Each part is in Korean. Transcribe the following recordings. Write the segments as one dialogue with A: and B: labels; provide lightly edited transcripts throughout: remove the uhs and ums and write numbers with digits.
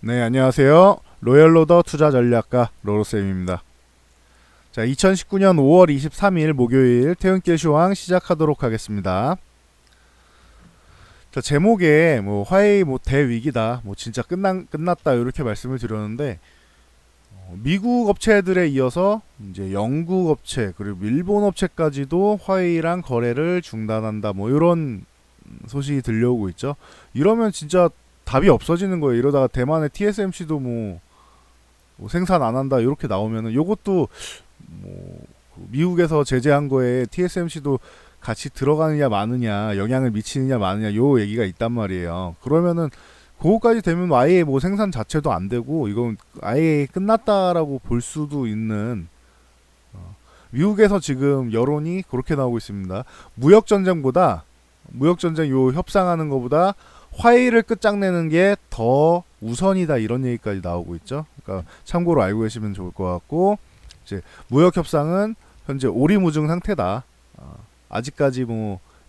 A: 네, 안녕하세요. 로열로더 투자전략가 로로쌤입니다. 자, 2019년 5월 23일 목요일 퇴근길 쇼왕 시작하도록 하겠습니다. 자, 제목에 화웨이 대위기다, 진짜 끝났다 이렇게 말씀을 드렸는데 미국 업체들에 이어서 이제 영국 업체 그리고 일본 업체까지도 화웨이랑 거래를 중단한다 이런 소식이 들려오고 있죠. 이러면 진짜 답이 없어지는 거예요. 이러다가 대만의 TSMC도 생산 안 한다 이렇게 나오면은 요것도 미국에서 제재한 거에 TSMC도 같이 들어가느냐 마느냐 영향을 미치느냐 마느냐 요 얘기가 있단 말이에요. 그러면은 그거까지 되면 아예 생산 자체도 안 되고 이건 아예 끝났다라고 볼 수도 있는 미국에서 지금 여론이 그렇게 나오고 있습니다. 무역전쟁 요 협상하는 것보다 화해를 끝장내는 게 더 우선이다 이런 얘기까지 나오고 있죠. 그러니까 참고로 알고 계시면 좋을 것 같고 이제 무역 협상은 현재 오리무중 상태다. 아직까지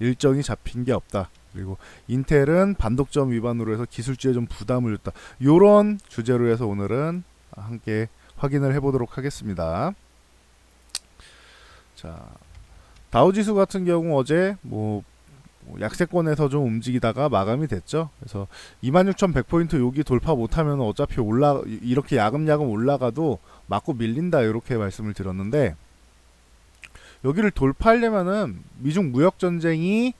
A: 일정이 잡힌 게 없다. 그리고 인텔은 반독점 위반으로 해서 기술주에 좀 부담을 줬다. 요런 주제로 해서 오늘은 함께 확인을 해보도록 하겠습니다. 자, 다우지수 같은 경우 어제 약세권에서 좀 움직이다가 마감이 됐죠. 그래서 26,100포인트 여기 돌파 못하면 어차피 이렇게 야금야금 올라가도 맞고 밀린다 이렇게 말씀을 드렸는데 여기를 돌파하려면은 미중 무역 전쟁이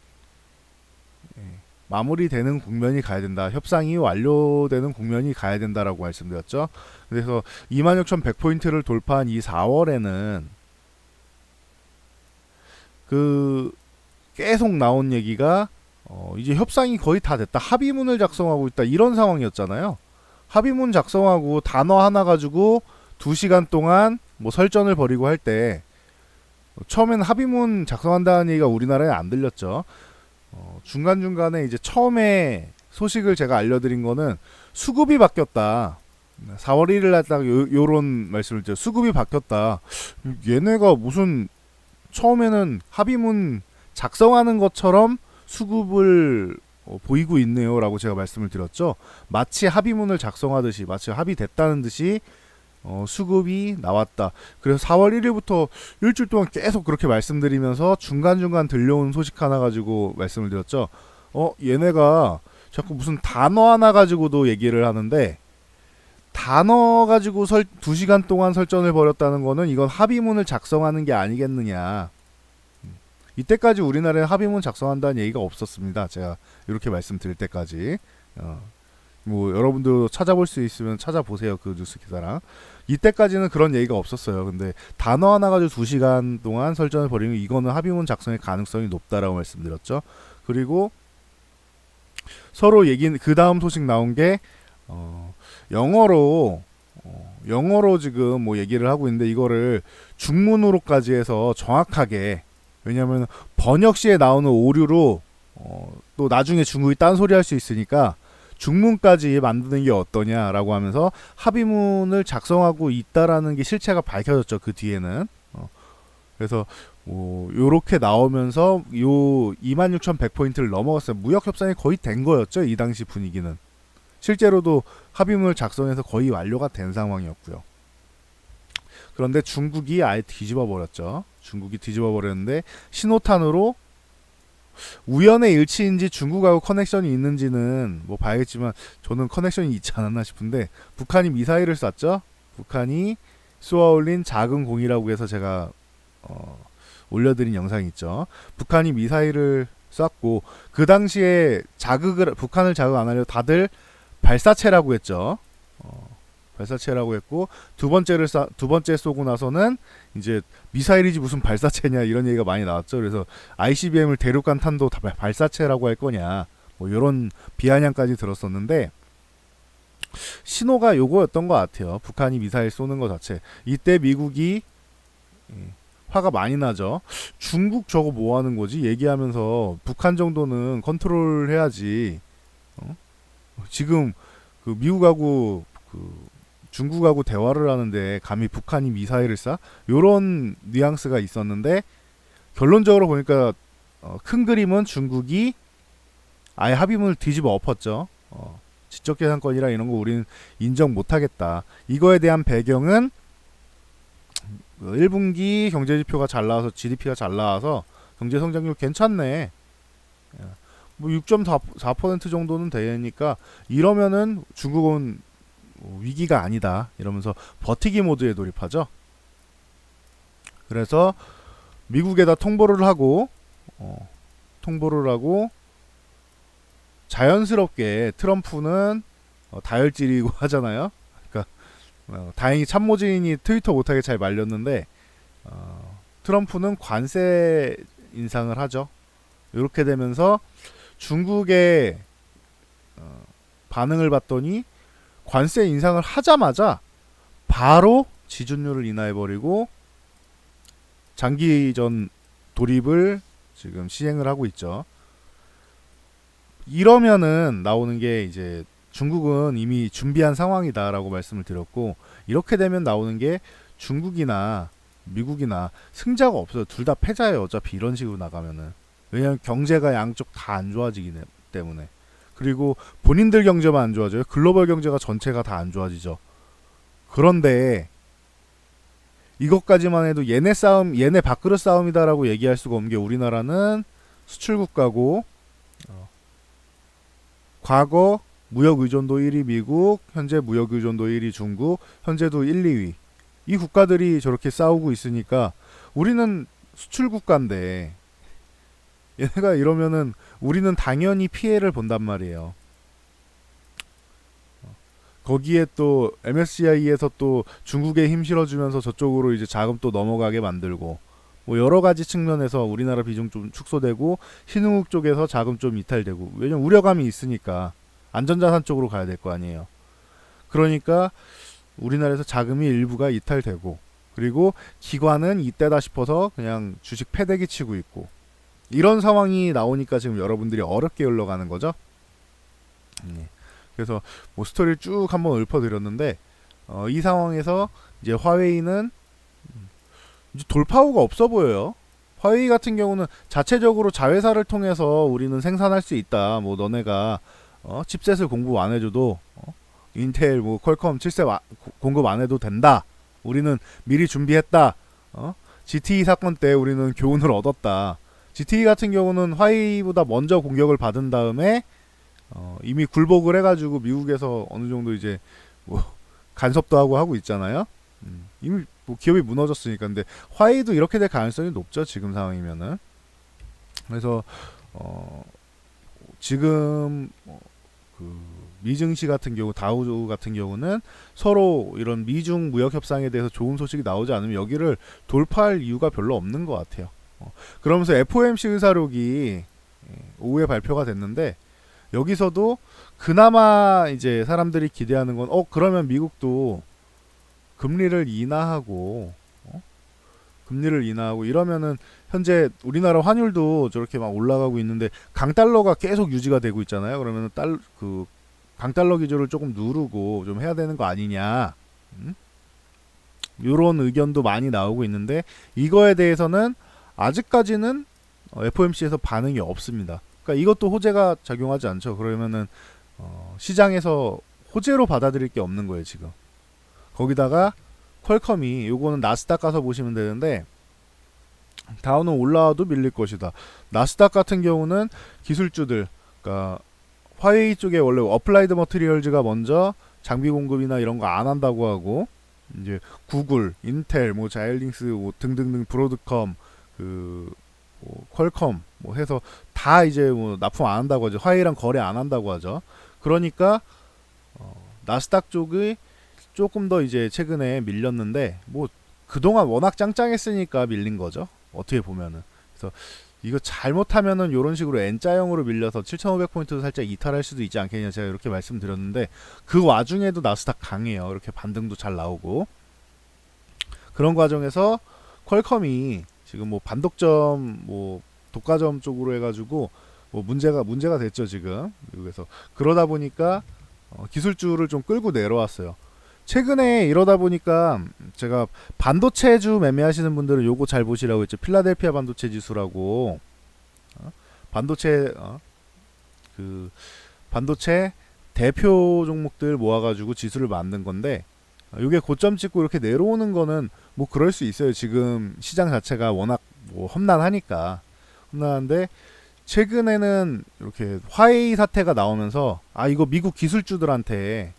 A: 마무리되는 국면이 가야 된다. 협상이 완료되는 국면이 가야 된다라고 말씀드렸죠. 그래서 26,100포인트를 돌파한 이 4월에는 계속 나온 얘기가 이제 협상이 거의 다 됐다. 합의문을 작성하고 있다. 이런 상황이었잖아요. 합의문 작성하고 단어 하나 가지고 2시간 동안 설전을 벌이고 할 때 처음에는 합의문 작성한다는 얘기가 우리나라에 안 들렸죠. 중간중간에 이제 처음에 소식을 제가 알려드린 거는 수급이 바뀌었다. 4월 1일 날 딱 요런 말씀을 드렸죠. 수급이 바뀌었다. 얘네가 무슨 처음에는 합의문 작성하는 것처럼 수급을 보이고 있네요 라고 제가 말씀을 드렸죠. 마치 합의문을 작성하듯이 마치 합의됐다는 듯이 수급이 나왔다. 그래서 4월 1일부터 일주일 동안 계속 그렇게 말씀드리면서 중간중간 들려온 소식 하나 가지고 말씀을 드렸죠. 얘네가 자꾸 무슨 단어 하나 가지고도 얘기를 하는데 단어 가지고 2시간 동안 설전을 벌였다는 거는 이건 합의문을 작성하는 게 아니겠느냐. 이때까지 우리나라에 합의문 작성한다는 얘기가 없었습니다. 제가 이렇게 말씀드릴 때까지 여러분도 찾아볼 수 있으면 찾아보세요. 그 뉴스 기사랑. 이때까지는 그런 얘기가 없었어요. 근데 단어 하나 가지고 2시간 동안 설전을 벌이면 이거는 합의문 작성의 가능성이 높다라고 말씀드렸죠. 그리고 서로 그 다음 소식 나온 게 영어로 지금 얘기를 하고 있는데 이거를 중문으로까지 해서 정확하게, 왜냐하면 번역 시에 나오는 오류로 또 나중에 중국이 딴소리 할 수 있으니까 중문까지 만드는 게 어떠냐라고 하면서 합의문을 작성하고 있다라는 게 실체가 밝혀졌죠. 그 뒤에는. 그래서 요렇게 나오면서 요 26,100포인트를 넘어갔어요. 무역 협상이 거의 된 거였죠. 이 당시 분위기는. 실제로도 합의문을 작성해서 거의 완료가 된 상황이었고요. 그런데 중국이 아예 뒤집어 버렸죠. 중국이 뒤집어 버렸는데 신호탄으로 우연의 일치인지 중국하고 커넥션이 있는지는 봐야겠지만 저는 커넥션이 있지 않았나 싶은데 북한이 미사일을 쐈죠. 북한이 쏘아올린 작은 공이라고 해서 제가 올려드린 영상이 있죠. 북한이 미사일을 쐈고 그 당시에 북한을 자극 안 하려 다들 발사체라고 했죠. 발사체라고 했고 두 번째 쏘고 나서는 이제 미사일이지 무슨 발사체냐 이런 얘기가 많이 나왔죠. 그래서 ICBM을 대륙간 탄도 발사체라고 할 거냐 이런 비아냥까지 들었었는데 신호가 요거였던 것 같아요. 북한이 미사일 쏘는 것 자체. 이때 미국이 화가 많이 나죠. 중국 저거 뭐 하는 거지? 얘기하면서 북한 정도는 컨트롤 해야지. 지금 미국하고 중국하고 대화를 하는데 감히 북한이 미사일을 쏴? 요런 뉘앙스가 있었는데 결론적으로 보니까 큰 그림은 중국이 아예 합의문을 뒤집어 엎었죠. 지적재산권이라 이런 거 우리는 인정 못하겠다. 이거에 대한 배경은 1분기 경제지표가 잘 나와서 GDP가 잘 나와서 경제성장률 괜찮네. 뭐 6.4% 정도는 되니까 이러면은 중국은 위기가 아니다. 이러면서 버티기 모드에 돌입하죠. 그래서 미국에다 통보를 하고 자연스럽게 트럼프는 다혈질이고 하잖아요. 그러니까 다행히 참모진이 트위터 못하게 잘 말렸는데 트럼프는 관세 인상을 하죠. 이렇게 되면서 중국의 반응을 봤더니 관세 인상을 하자마자 바로 지준율을 인하해버리고 장기전 돌입을 지금 시행을 하고 있죠. 이러면은 나오는 게 이제 중국은 이미 준비한 상황이다라고 말씀을 드렸고, 이렇게 되면 나오는 게 중국이나 미국이나 승자가 없어요. 둘 다 패자예요. 어차피 이런 식으로 나가면은. 왜냐면 경제가 양쪽 다 안 좋아지기 때문에. 그리고 본인들 경제만 안 좋아져요. 글로벌 경제가 전체가 다 안 좋아지죠. 그런데 이것까지만 해도 얘네 싸움, 얘네 밥그릇 싸움이다라고 얘기할 수가 없는 게, 우리나라는 수출 국가고 과거 무역 의존도 1위 미국, 현재 무역 의존도 1위 중국, 현재도 1, 2위. 이 국가들이 저렇게 싸우고 있으니까 우리는 수출 국가인데 얘네가 이러면은 우리는 당연히 피해를 본단 말이에요. 거기에 또 MSCI에서 또 중국에 힘 실어주면서 저쪽으로 이제 자금 또 넘어가게 만들고, 뭐 여러 가지 측면에서 우리나라 비중 좀 축소되고 신흥국 쪽에서 자금 좀 이탈되고, 왜냐면 우려감이 있으니까 안전자산 쪽으로 가야 될 거 아니에요. 그러니까 우리나라에서 자금이 일부가 이탈되고, 그리고 기관은 이때다 싶어서 그냥 주식 패대기 치고 있고, 이런 상황이 나오니까 지금 여러분들이 어렵게 흘러가는 거죠. 그래서 뭐 스토리를 쭉 한번 읊어드렸는데, 이 상황에서 이제 화웨이는 이제 돌파구가 없어 보여요. 화웨이 같은 경우는 자체적으로 자회사를 통해서 우리는 생산할 수 있다. 뭐 너네가 칩셋을 공급 안 해줘도 인텔, 뭐 퀄컴 칩셋 공급 안 해도 된다. 우리는 미리 준비했다. GTE 사건 때 우리는 교훈을 얻었다. GTE 같은 경우는 화웨이보다 먼저 공격을 받은 다음에 이미 굴복을 해가지고 미국에서 어느 정도 이제 뭐 간섭도 하고 있잖아요. 이미 뭐 기업이 무너졌으니까. 근데 화웨이도 이렇게 될 가능성이 높죠, 지금 상황이면은. 그래서 지금 그 미증시 같은 경우, 다우 같은 경우는 서로 이런 미중 무역 협상에 대해서 좋은 소식이 나오지 않으면 여기를 돌파할 이유가 별로 없는 것 같아요. 그러면서 FOMC 의사록이 오후에 발표가 됐는데, 여기서도 그나마 이제 사람들이 기대하는 건 그러면 미국도 금리를 인하하고 이러면은 현재 우리나라 환율도 저렇게 막 올라가고 있는데 강달러가 계속 유지가 되고 있잖아요. 그러면은 강달러 기조를 조금 누르고 좀 해야 되는 거 아니냐. 요런 의견도 많이 나오고 있는데, 이거에 대해서는 아직까지는 FOMC에서 반응이 없습니다. 그러니까 이것도 호재가 작용하지 않죠. 그러면은 시장에서 호재로 받아들일 게 없는 거예요, 지금. 거기다가 퀄컴이, 요거는 나스닥 가서 보시면 되는데, 다우는 올라와도 밀릴 것이다. 나스닥 같은 경우는 기술주들, 그러니까 화웨이 쪽에 원래 어플라이드 머티리얼즈가 먼저 장비 공급이나 이런 거 안 한다고 하고, 이제 구글, 인텔, 뭐 자이언틱스, 뭐 등등등, 브로드컴, 뭐 퀄컴 뭐 해서 다 이제 뭐 납품 안 한다고 하죠. 화웨이랑 거래 안 한다고 하죠. 그러니까 나스닥 쪽이 조금 더 이제 최근에 밀렸는데, 뭐 그동안 워낙 짱짱했으니까 밀린 거죠, 어떻게 보면은. 그래서 이거 잘못하면은 요런 식으로 N자형으로 밀려서 7,500포인트도 살짝 이탈할 수도 있지 않겠냐, 제가 이렇게 말씀드렸는데, 그 와중에도 나스닥 강해요. 이렇게 반등도 잘 나오고. 그런 과정에서 퀄컴이 지금 뭐 반독점, 뭐 독과점 쪽으로 해가지고 뭐 문제가 됐죠, 지금. 그래서 그러다 보니까 기술주를 좀 끌고 내려왔어요. 최근에 이러다 보니까 제가 반도체주 매매하시는 분들은 요거 잘 보시라고 했죠. 필라델피아 반도체 지수라고. 반도체 대표 종목들 모아가지고 지수를 만든 건데 이게 고점 찍고 이렇게 내려오는 거는 뭐 그럴 수 있어요. 지금 시장 자체가 워낙 뭐 험난한데 최근에는 이렇게 화웨이 사태가 나오면서 이거 미국 기술주들한테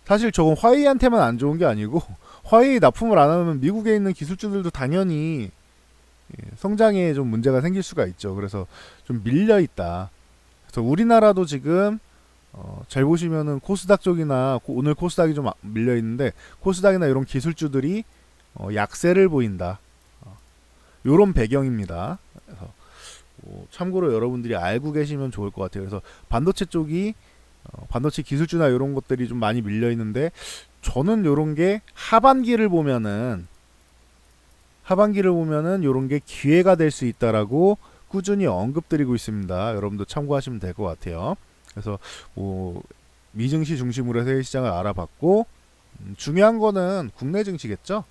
A: 사실 저건 화웨이한테만 안 좋은 게 아니고 화웨이 납품을 안 하면 미국에 있는 기술주들도 당연히 성장에 좀 문제가 생길 수가 있죠. 그래서 좀 밀려 있다. 그래서 우리나라도 지금 잘 보시면은 코스닥 쪽이나 오늘 코스닥이 좀 밀려 있는데 코스닥이나 이런 기술주들이 약세를 보인다. 요런 배경입니다. 그래서 참고로 여러분들이 알고 계시면 좋을 것 같아요. 그래서 반도체 쪽이 반도체 기술주나 이런 것들이 좀 많이 밀려 있는데 저는 요런 게 하반기를 보면은 요런 게 기회가 될 수 있다라고 꾸준히 언급드리고 있습니다. 여러분도 참고하시면 될 것 같아요. 그래서 뭐 미증시 중심으로 해서 시장을 알아봤고 중요한 거는 국내 증시겠죠.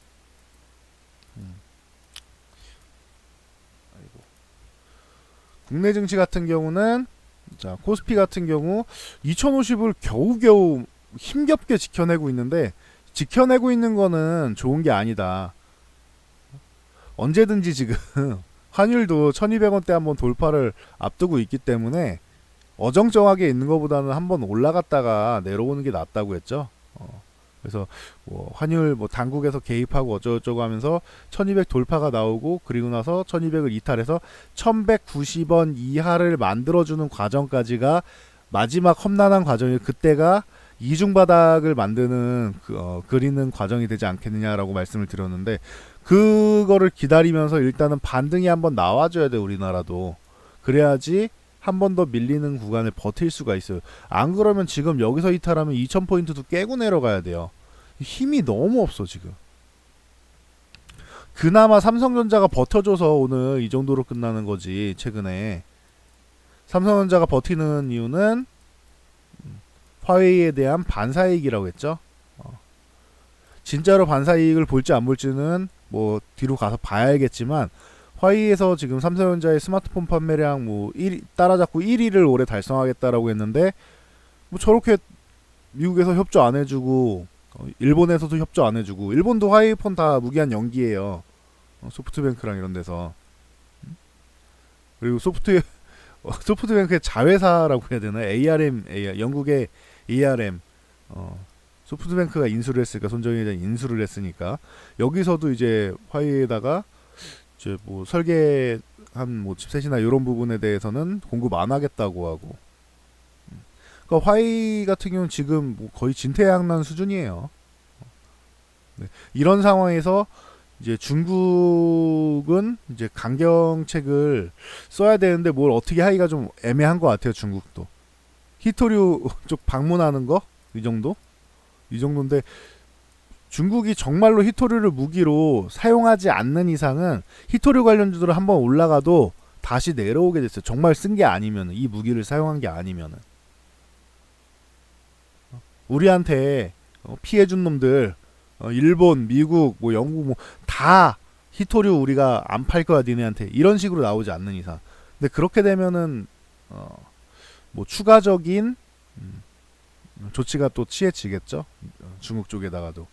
A: 국내 증시 같은 경우는 자 코스피 같은 경우 2050을 겨우겨우 힘겹게 지켜내고 있는데 지켜내고 있는 거는 좋은 게 아니다. 언제든지 지금 환율도 1200원대 한번 돌파를 앞두고 있기 때문에 어정쩡하게 있는 것보다는 한번 올라갔다가 내려오는 게 낫다고 했죠. 그래서 뭐 환율 뭐 당국에서 개입하고 어쩌고저쩌고 하면서 1200 돌파가 나오고 그리고 나서 1200을 이탈해서 1190원 이하를 만들어주는 과정까지가 마지막 험난한 과정이 그때가 이중 바닥을 만드는 그리는 과정이 되지 않겠느냐라고 말씀을 드렸는데 그거를 기다리면서 일단은 반등이 한번 나와줘야 돼. 우리나라도 그래야지 한 번 더 밀리는 구간을 버틸 수가 있어요. 안 그러면 지금 여기서 이탈하면 2000포인트도 깨고 내려가야 돼요. 힘이 너무 없어 지금. 그나마 삼성전자가 버텨줘서 오늘 이 정도로 끝나는 거지. 최근에 삼성전자가 버티는 이유는 화웨이에 대한 반사이익이라고 했죠. 진짜로 반사이익을 볼지 안 볼지는 뭐 뒤로 가서 봐야 알겠지만 화웨이에서 지금 삼성전자의 스마트폰 판매량 뭐 따라잡고 1위를 올해 달성하겠다라고 했는데 뭐 저렇게 미국에서 협조 안 해주고 일본에서도 협조 안 해주고 일본도 화웨이 폰 다 무기한 연기예요. 소프트뱅크랑 이런 데서. 그리고 소프트뱅크의 자회사라고 해야 되나? 영국의 ARM 소프트뱅크가 인수를 했으니까 손정희 회장이 인수를 했으니까 여기서도 이제 화웨이에다가 이제 뭐 설계한 뭐 칩셋이나 이런 부분에 대해서는 공급 안 하겠다고 하고. 그러니까 화웨이 같은 경우는 지금 뭐 거의 진퇴양난 수준이에요. 네. 이런 상황에서 이제 중국은 이제 강경책을 써야 되는데 뭘 어떻게 하기가 좀 애매한 것 같아요. 중국도 히토류 쪽 방문하는 거 이 정도인데 중국이 정말로 히토류를 무기로 사용하지 않는 이상은 히토류 관련주들은 한번 올라가도 다시 내려오게 됐어요. 정말 쓴 게 아니면 이 무기를 사용한 게 아니면은 우리한테 피해준 놈들 일본, 미국, 뭐 영국 뭐 다 히토류 우리가 안 팔 거야 니네한테 이런 식으로 나오지 않는 이상. 근데 그렇게 되면은 뭐 추가적인 조치가 또 취해지겠죠. 중국 쪽에다가도.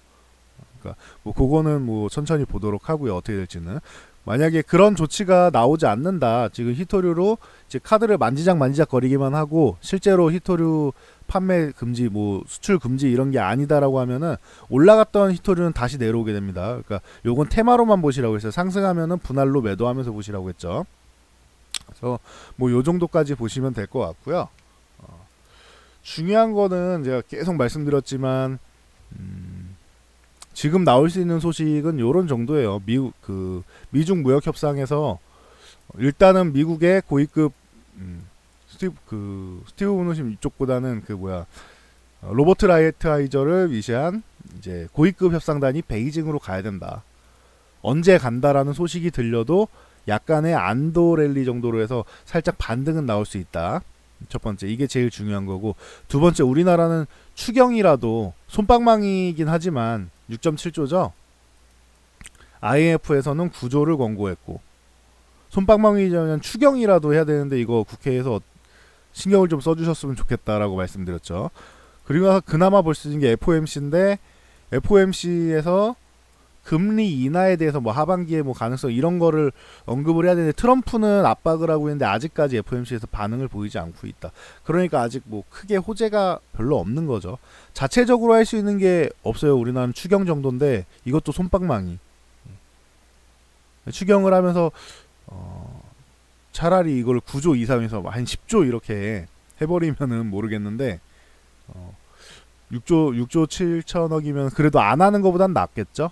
A: 그러니까 뭐 그거는 뭐 천천히 보도록 하고요. 어떻게 될지는. 만약에 그런 조치가 나오지 않는다. 지금 히토류로 이제 카드를 만지작 거리기만 하고 실제로 히토류 판매 금지, 뭐 수출 금지 이런 게 아니다라고 하면은 올라갔던 히토류는 다시 내려오게 됩니다. 그러니까 요건 테마로만 보시라고 했어요. 상승하면은 분할로 매도하면서 보시라고 했죠. 그래서 뭐 요 정도까지 보시면 될 것 같고요. 중요한 거는 제가 계속 말씀드렸지만 지금 나올 수 있는 소식은 요런 정도예요. 미중 무역 협상에서 일단은 미국의 고위급 스티브 무누심 이쪽보다는 로버트 라이트하이저를 위시한 이제 고위급 협상단이 베이징으로 가야 된다. 언제 간다라는 소식이 들려도 약간의 안도 랠리 정도로 해서 살짝 반등은 나올 수 있다. 첫 번째 이게 제일 중요한 거고, 두 번째 우리나라는 추경이라도 솜방망이긴 하지만 6.7조죠. IMF에서는 9조를 권고했고 솜방망이면 추경이라도 해야 되는데 이거 국회에서 신경을 좀 써주셨으면 좋겠다라고 말씀드렸죠. 그리고 나서 그나마 볼 수 있는 게 FOMC인데 FOMC에서 금리 인하에 대해서 뭐 하반기에 뭐 가능성 이런 거를 언급을 해야 되는데 트럼프는 압박을 하고 있는데 아직까지 FOMC에서 반응을 보이지 않고 있다. 그러니까 아직 뭐 크게 호재가 별로 없는 거죠. 자체적으로 할 수 있는 게 없어요. 우리나라는 추경 정도인데 이것도 손방망이. 추경을 하면서 차라리 이걸 9조 이상에서 한 10조 이렇게 해버리면은 모르겠는데 6조 7천억이면 그래도 안 하는 것보단 낫겠죠.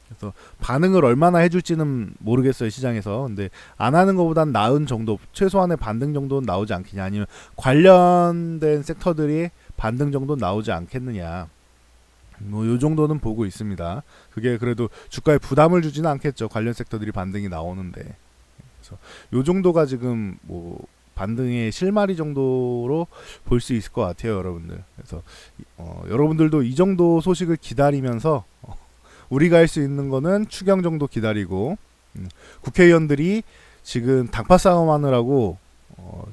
A: 그래서 반응을 얼마나 해줄지는 모르겠어요 시장에서. 근데 안 하는 것보단 나은 정도, 최소한의 반등 정도는 나오지 않겠냐, 아니면 관련된 섹터들이 반등 정도 나오지 않겠느냐, 뭐 요 정도는 보고 있습니다. 그게 그래도 주가에 부담을 주지는 않겠죠, 관련 섹터들이 반등이 나오는데. 그래서 요 정도가 지금 뭐 반등의 실마리 정도로 볼 수 있을 것 같아요, 여러분들. 그래서 여러분들도 이 정도 소식을 기다리면서 우리가 할 수 있는 거는 추경 정도 기다리고, 국회의원들이 지금 당파 싸움 하느라고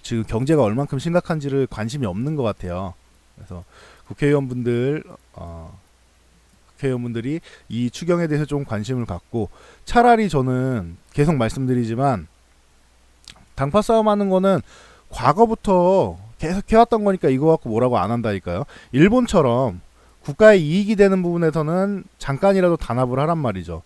A: 지금 경제가 얼만큼 심각한지를 관심이 없는 것 같아요. 그래서 국회의원분들이 이 추경에 대해서 좀 관심을 갖고, 차라리 저는 계속 말씀드리지만 당파 싸움 하는 거는 과거부터 계속 해왔던 거니까 이거 갖고 뭐라고 안 한다니까요. 일본처럼 국가의 이익이 되는 부분에서는 잠깐이라도 단합을 하란 말이죠.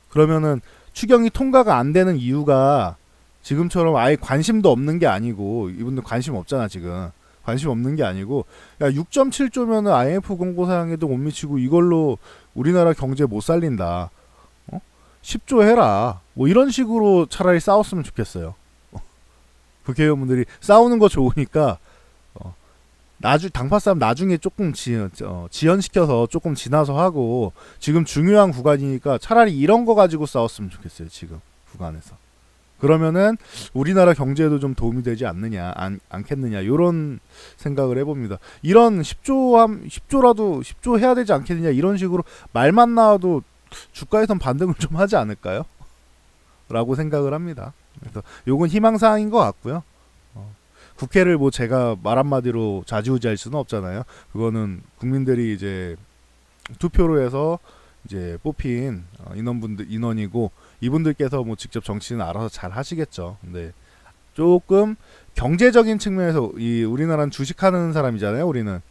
A: 그러면은 추경이 통과가 안 되는 이유가 지금처럼 아예 관심도 없는 게 아니고, 이분들 관심 없잖아 지금. 관심 없는 게 아니고, 야 6.7조면은 IMF 공고사항에도 못 미치고 이걸로 우리나라 경제 못 살린다. 10조 해라. 뭐 이런 식으로 차라리 싸웠으면 좋겠어요. 국회의원분들이 싸우는 거 좋으니까 당파 싸움 나중에 조금 지연시켜서 조금 지나서 하고, 지금 중요한 구간이니까 차라리 이런 거 가지고 싸웠으면 좋겠어요 지금 구간에서. 그러면은 우리나라 경제에도 좀 도움이 되지 않겠느냐 이런 생각을 해봅니다. 이런 10조라도 해야 되지 않겠느냐 이런 식으로 말만 나와도 주가에선 반등을 좀 하지 않을까요? 라고 생각을 합니다. 그래서 요건 희망사항인 것 같고요. 국회를 뭐 제가 말 한마디로 좌지우지할 수는 없잖아요. 그거는 국민들이 이제 투표로 해서 이제 뽑힌 인원이고, 이분들께서 뭐 직접 정치는 알아서 잘 하시겠죠. 근데 조금 경제적인 측면에서, 이 우리나라는 주식하는 사람이잖아요, 우리는.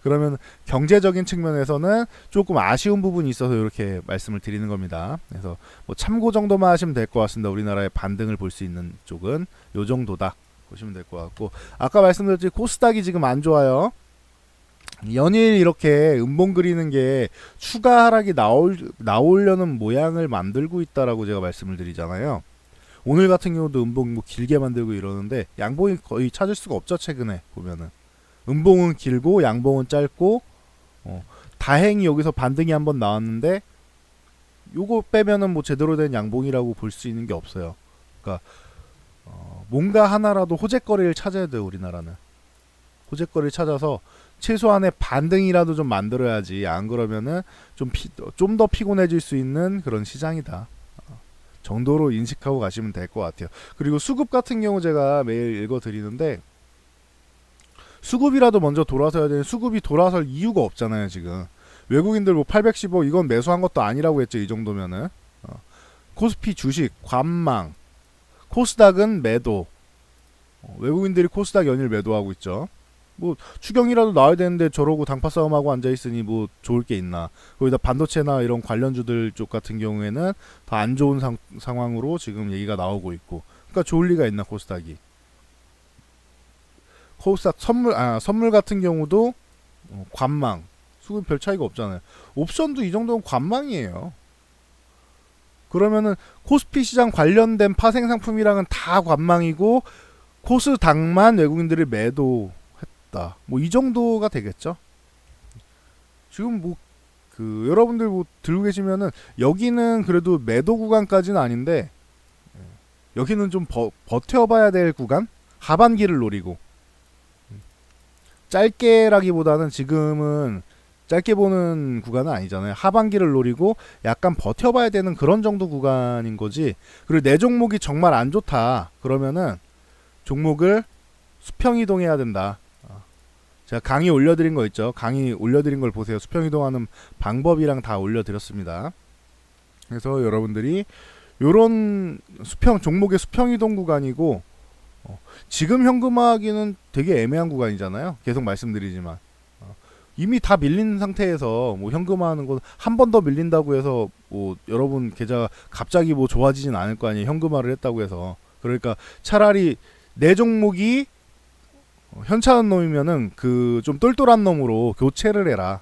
A: 그러면 경제적인 측면에서는 조금 아쉬운 부분이 있어서 이렇게 말씀을 드리는 겁니다. 그래서 뭐 참고 정도만 하시면 될 것 같습니다. 우리나라의 반등을 볼 수 있는 쪽은 요 정도다 보시면 될 것 같고, 아까 말씀드렸듯이 코스닥이 지금 안 좋아요. 연일 이렇게 음봉 그리는 게 추가 하락이 나오려는 모양을 만들고 있다라고 제가 말씀을 드리잖아요. 오늘 같은 경우도 음봉 뭐 길게 만들고 이러는데 양봉이 거의 찾을 수가 없죠. 최근에 보면은 음봉은 길고 양봉은 짧고, 다행히 여기서 반등이 한번 나왔는데 요거 빼면은 뭐 제대로 된 양봉이라고 볼 수 있는 게 없어요. 그러니까 뭔가 하나라도 호재거리를 찾아야 돼요, 우리나라는. 호재거리를 찾아서 최소한의 반등이라도 좀 만들어야지, 안 그러면은 좀 더 피곤해질 수 있는 그런 시장이다 정도로 인식하고 가시면 될 것 같아요. 그리고 수급 같은 경우 제가 매일 읽어드리는데, 수급이라도 먼저 돌아서야 되는, 수급이 돌아설 이유가 없잖아요 지금. 외국인들 뭐 810억 이건 매수한 것도 아니라고 했죠, 이 정도면은. 코스피 주식 관망, 코스닥은 매도. 외국인들이 코스닥 연일 매도하고 있죠. 뭐 추경이라도 나와야 되는데 저러고 당파 싸움하고 앉아있으니 뭐 좋을 게 있나. 거기다 반도체나 이런 관련주들 쪽 같은 경우에는 다 안 좋은 상황으로 지금 얘기가 나오고 있고, 그러니까 좋을 리가 있나 코스닥이. 코스닥 선물 같은 경우도 관망, 수급 별 차이가 없잖아요. 옵션도 이 정도면 관망이에요. 그러면은 코스피 시장 관련된 파생 상품이랑은 다 관망이고, 코스닥만 외국인들이 매도했다. 뭐 이 정도가 되겠죠. 지금 뭐 여러분들 뭐 들고 계시면은 여기는 그래도 매도 구간까지는 아닌데, 여기는 좀 버텨봐야 될 구간, 하반기를 노리고, 짧게라기보다는 지금은 짧게 보는 구간은 아니잖아요. 하반기를 노리고 약간 버텨봐야 되는 그런 정도 구간인 거지. 그리고 내 종목이 정말 안 좋다 그러면은 종목을 수평 이동해야 된다. 제가 강의 올려드린 거 있죠. 강의 올려드린 걸 보세요. 수평 이동하는 방법이랑 다 올려드렸습니다. 그래서 여러분들이 요런 수평 종목의 수평 이동 구간이고 지금 현금화하기는 되게 애매한 구간이잖아요. 계속 말씀드리지만 이미 다 밀린 상태에서 뭐 현금화하는 건 한 번 더 밀린다고 해서 뭐 여러분 계좌가 갑자기 뭐 좋아지진 않을 거 아니에요. 현금화를 했다고 해서. 그러니까 차라리 내 종목이 현차한 놈이면은 그 좀 똘똘한 놈으로 교체를 해라.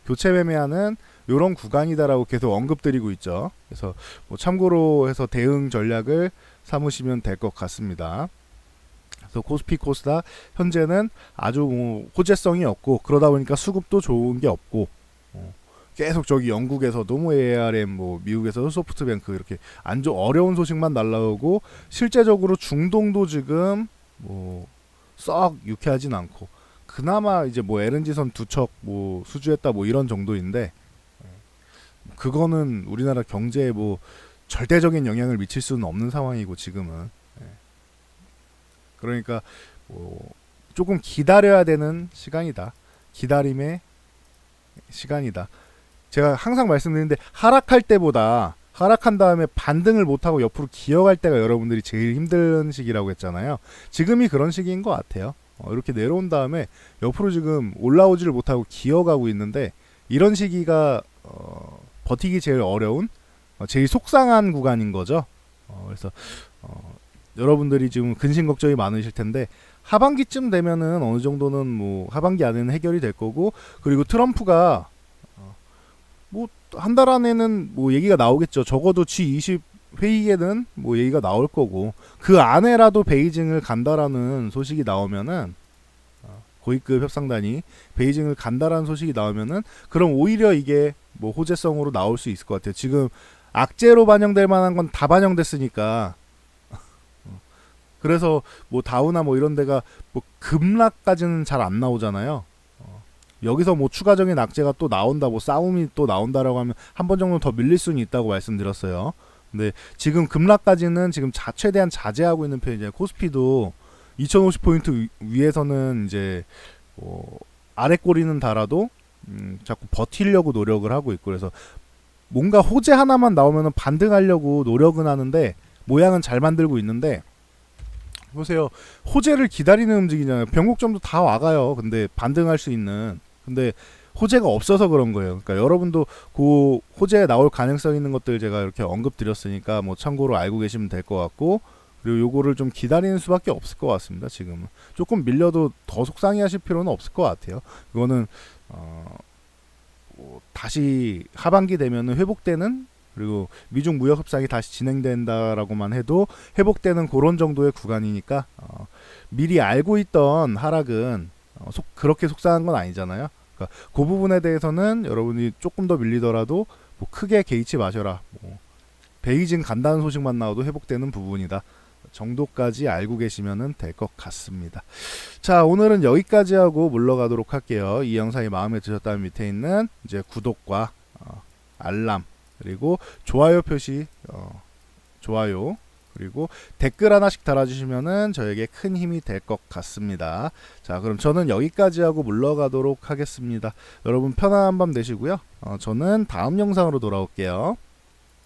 A: 교체 매매하는 요런 구간이다라고 계속 언급드리고 있죠. 그래서 뭐 참고로 해서 대응 전략을 삼으시면 될 것 같습니다. 그래서 코스피 코스닥 현재는 아주 뭐 호재성이 없고 그러다 보니까 수급도 좋은 게 없고 계속 저기 영국에서도 뭐 ARM 뭐 미국에서도 소프트뱅크 이렇게 어려운 소식만 날라오고 실제적으로 중동도 지금 뭐 썩 유쾌하진 않고 그나마 이제 뭐 LNG선 두 척 뭐 수주했다 뭐 이런 정도인데 그거는 우리나라 경제에 뭐 절대적인 영향을 미칠 수는 없는 상황이고 지금은 그러니까 뭐 조금 기다려야 되는 시간이다. 기다림의 시간이다. 제가 항상 말씀드리는데 하락할 때보다 하락한 다음에 반등을 못하고 옆으로 기어갈 때가 여러분들이 제일 힘든 시기라고 했잖아요. 지금이 그런 시기인 것 같아요. 이렇게 내려온 다음에 옆으로 지금 올라오지를 못하고 기어가고 있는데 이런 시기가 버티기 제일 어려운 제일 속상한 구간인 거죠. 그래서 여러분들이 지금 근심 걱정이 많으실 텐데 하반기쯤 되면은 어느 정도는 뭐 하반기 안에는 해결이 될 거고 그리고 트럼프가 뭐 한 달 안에는 뭐 얘기가 나오겠죠. 적어도 G20 회의에는 뭐 얘기가 나올 거고 그 안에라도 베이징을 간다라는 소식이 나오면은 고위급 협상단이 베이징을 간다라는 소식이 나오면은 그럼 오히려 이게 뭐 호재성으로 나올 수 있을 것 같아요. 지금 악재로 반영될 만한 건 다 반영됐으니까 그래서 뭐 다우나 뭐 이런 데가 뭐 급락까지는 잘 안 나오잖아요. 여기서 뭐 추가적인 악재가 또 나온다, 뭐 싸움이 또 나온다라고 하면 한 번 정도 더 밀릴 수는 있다고 말씀드렸어요. 근데 지금 급락까지는 지금 최대한 자제하고 있는 편이잖아요. 코스피도 2050포인트 위에서는 이제 아래 꼬리는 달아도 자꾸 버티려고 노력을 하고 있고 그래서 뭔가 호재 하나만 나오면 반등하려고 노력은 하는데 모양은 잘 만들고 있는데 보세요. 호재를 기다리는 움직이잖아요. 변곡점도 다 와가요. 근데 반등할 수 있는 근데 호재가 없어서 그런 거예요. 그러니까 여러분도 그 호재에 나올 가능성 있는 것들 제가 이렇게 언급드렸으니까 뭐 참고로 알고 계시면 될 것 같고 그리고 요거를 좀 기다리는 수밖에 없을 것 같습니다. 지금은 조금 밀려도 더 속상해하실 필요는 없을 것 같아요. 이거는 다시 하반기 되면은 회복되는 그리고 미중 무역 협상이 다시 진행된다라고만 해도 회복되는 그런 정도의 구간이니까 미리 알고 있던 하락은 그렇게 속상한 건 아니잖아요. 그러니까 그 부분에 대해서는 여러분이 조금 더 밀리더라도 뭐 크게 개의치 마셔라. 뭐 베이징 간다는 소식만 나와도 회복되는 부분이다. 정도까지 알고 계시면 될 것 같습니다. 자, 오늘은 여기까지 하고 물러가도록 할게요. 이 영상이 마음에 드셨다면 밑에 있는 이제 구독과 알람 그리고 좋아요 표시 좋아요 그리고 댓글 하나씩 달아주시면은 저에게 큰 힘이 될 것 같습니다. 자, 그럼 저는 여기까지 하고 물러가도록 하겠습니다. 여러분 편안한 밤 되시고요. 저는 다음 영상으로 돌아올게요.